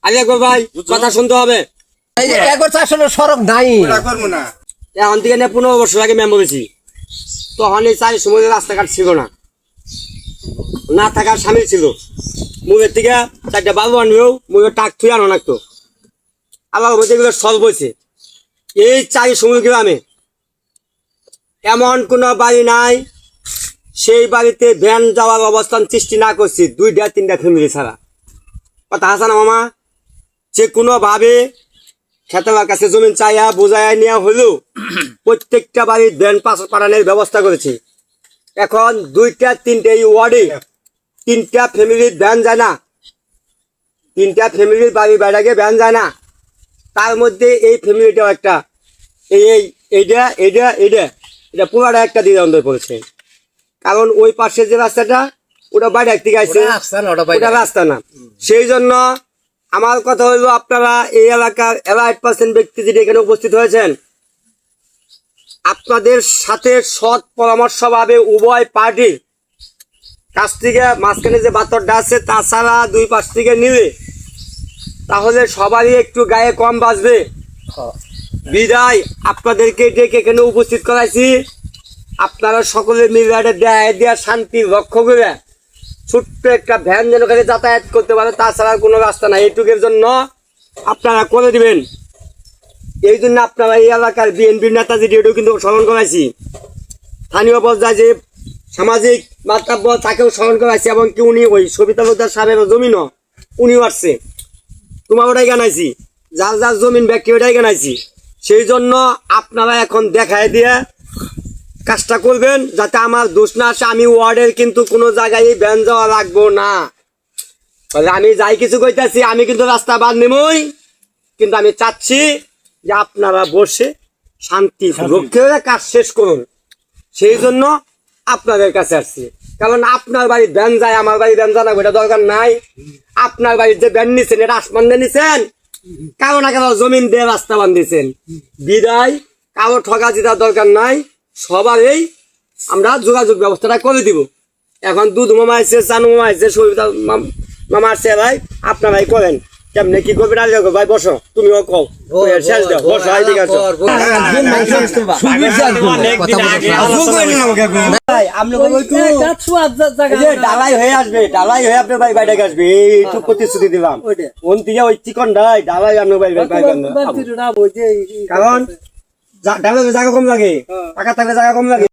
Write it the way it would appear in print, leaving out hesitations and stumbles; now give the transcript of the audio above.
আগে ভাই কথা শুনতে হবে। একবার আসলে সড়ক নাই এখন থেকে 15 বছর আগে মেম্বার হয়েছি, তখন এই 4 সময় রাস্তাঘাট ছিল না, না থাকার স্বামী ছিল। মুখের থেকে 4টা বাবু আনবেও মুখের টাক থুই আনো লাগতো। আবার মধ্যে এগুলো সলভ হয়েছে। এই 4 সময় গ্রামে এমন কোনো বাড়ি নাই সেই বাড়িতে ভ্যান যাওয়ার অবস্থান সৃষ্টি না করছি 2-3টা ফ্যামিলি ছাড়া। কথা আছে না মামা? যে কোনোভাবে খেতালার কাছে জমিন চাইয়া বোঝাইয়া নেওয়া হলেও প্রত্যেকটা বাড়ির ভ্যান পাশ পাঠানোর ব্যবস্থা করেছে। এখন 2-3টে এই ওয়ার্ডে 3টা ফ্যামিলির ভ্যান যায় না, 3টা ফ্যামিলির বাড়ির বাইরে ভ্যান যায় না। তার মধ্যে এই ফ্যামিলিটাও একটা, এটা পুরাটা একটা দ্বিধাদ্বন্দ্বে পড়েছে। কারণ ওই পাশের যে রাস্তাটা ওটা বাইরে থেকে আসছে, ওটা রাস্তা না। সেই জন্য আমার কথা হলো, আপনারা এই এলাকার 8% ব্যক্তি যেটা এখানে উপস্থিত হয়েছেন, আপনাদের সাথে সৎ পরামর্শভাবে উভয় পার্টির কাছ থেকে মাঝখানে যে বাতরটা আছে তাছাড়া 2 পাশ থেকে নিলে তাহলে সবারই একটু গায়ে কম বাজবে। বিদায় আপনাদেরকে ডেকে এখানে উপস্থিত করাইছি। আপনারা সকলে মিলে দেয়া শান্তি লক্ষ্য করে ছোট্ট একটা ভ্যান যেন এখানে যাতায়াত করতে পারে, তাছাড়া কোনো রাস্তা নাই, এইটুকের জন্য আপনারা করে দিবেন। এই জন্য আপনারা এই এলাকার বিএনপির নেতা যেটি এটাও কিন্তু স্মরণ করাইছি, স্থানীয় পর্যায়ে যে সামাজিক মাতব্য তাকেও স্মরণ করাইছি, এবং কি উনি ওই সবিতা লোকদার সাহেবের জমিনও উনিও আসছে, তোমার ওটাই জানাইছি, যার যার জমিন ব্যক্তি ওটাই জানাইছি। সেই জন্য আপনারা এখন দেখায় দিয়ে কাজটা করবেন যাতে আমার দোষ না আসে। আমি ওয়ার্ডের কিন্তু কোনো জায়গায় ভ্যান যাওয়া লাগবো না। আমি যাই কিছু কইতাছি, আমি কিন্তু রাস্তা বাদ নেবই, কিন্তু আমি চাচ্ছি যে আপনারা বসে শান্তি রক্ষে হয়ে কাজ শেষ করুন। সেই জন্য আপনাদের কাছে আসছি, কারণ আপনার বাড়ির ভ্যান যায়, আমার বাড়ির ভ্যান জানা ওইটা দরকার নাই। আপনার বাড়ির যে ভ্যান নিচ্ছেন এটা আসমান দিয়ে নিচ্ছেন, কারো না কারো জমিন দিয়ে রাস্তা বান্ধিয়েছেন। বিদায় কারো ঠকা জিতার দরকার নাই, সবারই আমরা যোগাযোগ ব্যবস্থাটা করে দিব। এখন দুধ মামা আসছে, চানু মামা আসছে, সবিতা মামা আসছে, ভাই আপনারাই করেন কেমনে কি করবেন। আর ভাই বসো, তুমিও কও শেষ দাও, বসো। ডালাই হয়ে আসবে, ডালাই হয়ে আপনার বাড়ি বাইরে আসবে, এইটুকু প্রতিশ্রুতি দিলাম। ওন থেকে ওই চিকন ডালাই ডালাই আপনার বাড়ি, কারণ ডালাই জায়গা কম লাগে, টাকা থাকলে জায়গা কম লাগে।